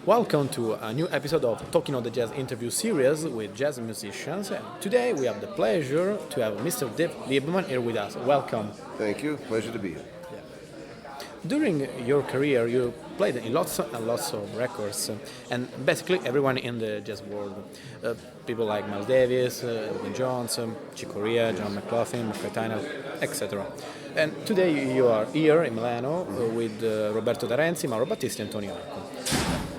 Welcome to a new episode of Talking on the Jazz interview series with jazz musicians. And today we have the pleasure to have Mr. LIEBMAN here with us. Welcome. Thank you. Pleasure to be here. During your career, you played in lots and lots of records, and basically everyone in the jazz world. People like Miles Davis, Elvin Jones, Chick Corea, John McLaughlin, McCartney, etc. And today you are here in Milano with Roberto D'Arenzi, Mauro Battisti, and Tony Arco.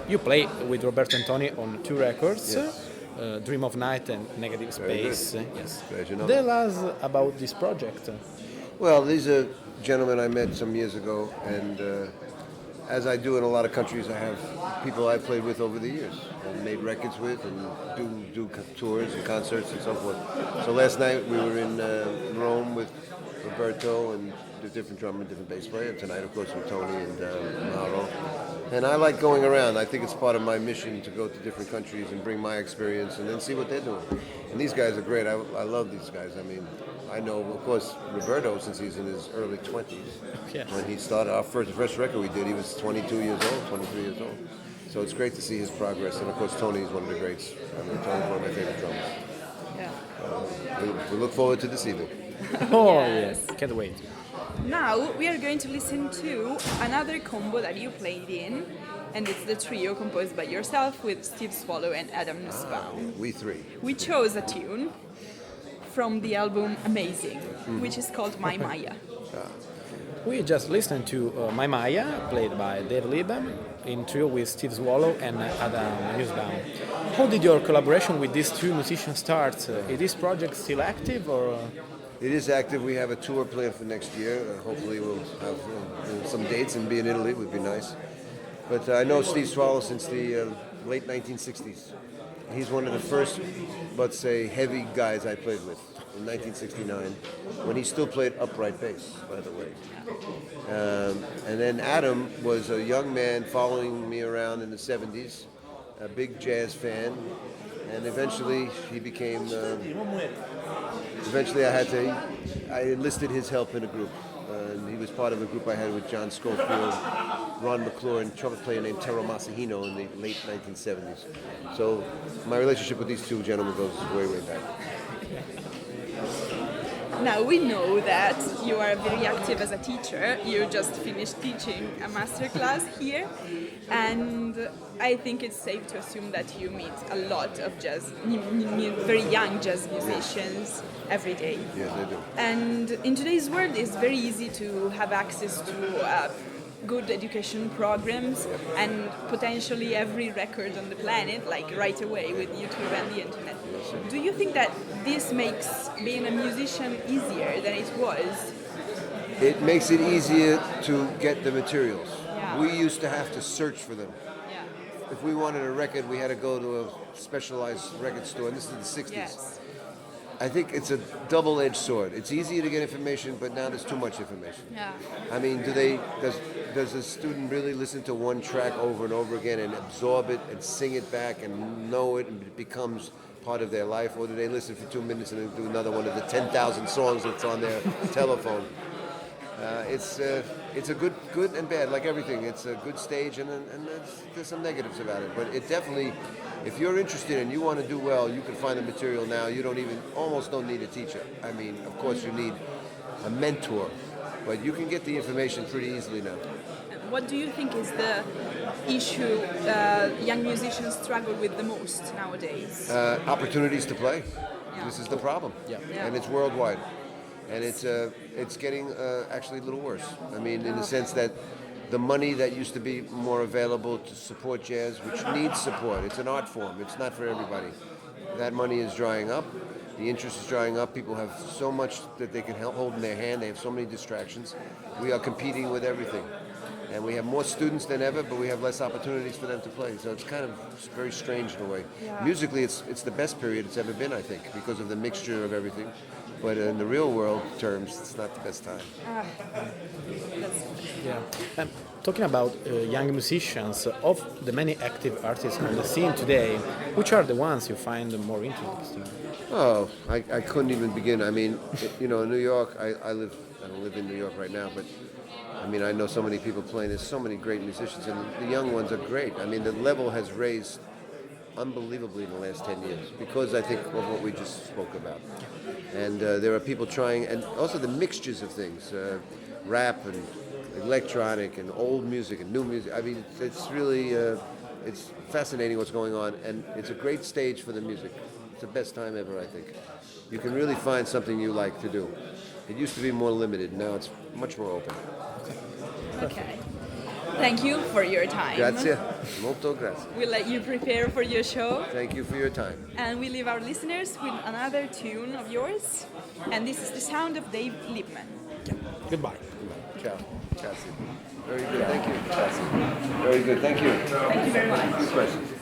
You play with Roberto and Tony on two records, Yes. Dream of Night and Negative Space. Yes. Glad you know. Tell us about this project. Well, these are gentlemen I met some years ago, and as I do in a lot of countries, I have people I've played with over the years and made records with and do tours and concerts and so forth. So last night we were in Rome with Roberto and the different drummer, different bass player. Tonight, of course, with Tony and Mauro. And I like going around. I think it's part of my mission to go to different countries and bring my experience and then see what they're doing. And these guys are great. I love these guys. I mean, I know, of course, Roberto, since he's in his early 20s. Yes. When he started, our first record we did, he was 22 years old, 23 years old. So it's great to see his progress. And, of course, Tony is one of the greats. I mean, Tony's one of my favorite drummers. Yeah. We look forward to this evening. Oh, Yes. yes, can't wait. Now we are going to listen to another combo that you played in, and it's the trio composed by yourself with Steve Swallow and Adam Nussbaum. We three. We chose a tune from the album Amazing, which is called My Maya. We just listened to My Maya, played by Dave LIEBMAN, in trio with Steve Swallow and Adam Nussbaum. How did your collaboration with these two musicians start? Is this project still active or? It is active. We have a tour planned for next year. Hopefully we'll have some dates and be in Italy. Would be nice. But I know Steve Swallow since the late 1960s. He's one of the first, let's say, heavy guys I played with in 1969, when he still played upright bass, by the way. And then Adam was a young man following me around in the 70s, a big jazz fan, and eventually he became... Eventually I enlisted his help in a group. And he was part of a group I had with John Schofield, Ron McClure, and a trumpet player named Tero Masahino in the late 1970s. So my relationship with these two gentlemen goes way, way back. Now we know that you are very active as a teacher. You just finished teaching a masterclass here, and I think it's safe to assume that you meet a lot of very young jazz musicians every day. Yes, I do. And in today's world, it's very easy to have access to good education programs and potentially every record on the planet, like right away with YouTube and the internet. Do you think that this makes being a musician easier than it was? It makes it easier to get the materials. Yeah. We used to have to search for them. Yeah. If we wanted a record, we had to go to a specialized record store, and this is the 60s. Yes. I think it's a double-edged sword. It's easier to get information, but now there's too much information. Yeah. I mean, does a student really listen to one track over and over again and absorb it and sing it back and know it and it becomes part of their life, or do they listen for 2 minutes and then do another one of the 10,000 songs that's on their telephone? It's a good and bad, like everything. It's a good stage, and there's some negatives about it. But it definitely, if you're interested and you want to do well, you can find the material now. You almost don't need a teacher. I mean, of course you need a mentor, but you can get the information pretty easily now. What do you think is the issue young musicians struggle with the most nowadays? Opportunities to play. Yeah. This is the problem. Yeah. Yeah. And it's worldwide. And it's getting actually a little worse. I mean, in the sense that the money that used to be more available to support jazz, which needs support, it's an art form, it's not for everybody. That money is drying up. The interest is drying up. People have so much that they can hold in their hand. They have so many distractions. We are competing with everything. And we have more students than ever, but we have less opportunities for them to play. So it's kind of very strange in a way. Yeah. Musically, it's the best period it's ever been, I think, because of the mixture of everything. But in the real world terms, it's not the best time. Yeah. Talking about young musicians, of the many active artists on the scene today, which are the ones you find more interesting? Oh, I couldn't even begin. I mean, in New York, I don't live in New York right now, but I mean, I know so many people playing. There's so many great musicians, and the young ones are great. I mean, the level has raised unbelievably in the last 10 years because I think of what we just spoke about. And there are people trying, and also the mixtures of things, rap and electronic and old music and new music. I mean, it's really, it's fascinating what's going on, and it's a great stage for the music. It's the best time ever, I think. You can really find something you like to do. It used to be more limited, now it's much more open. Okay. Thank you for your time. Grazie, molto grazie. We'll let you prepare for your show. Thank you for your time. And we leave our listeners with another tune of yours. And this is the sound of Dave Liebman. Goodbye. Ciao. Grazie. Very good, thank you. Grazie. Very good, thank you. Thank you very much. Good question.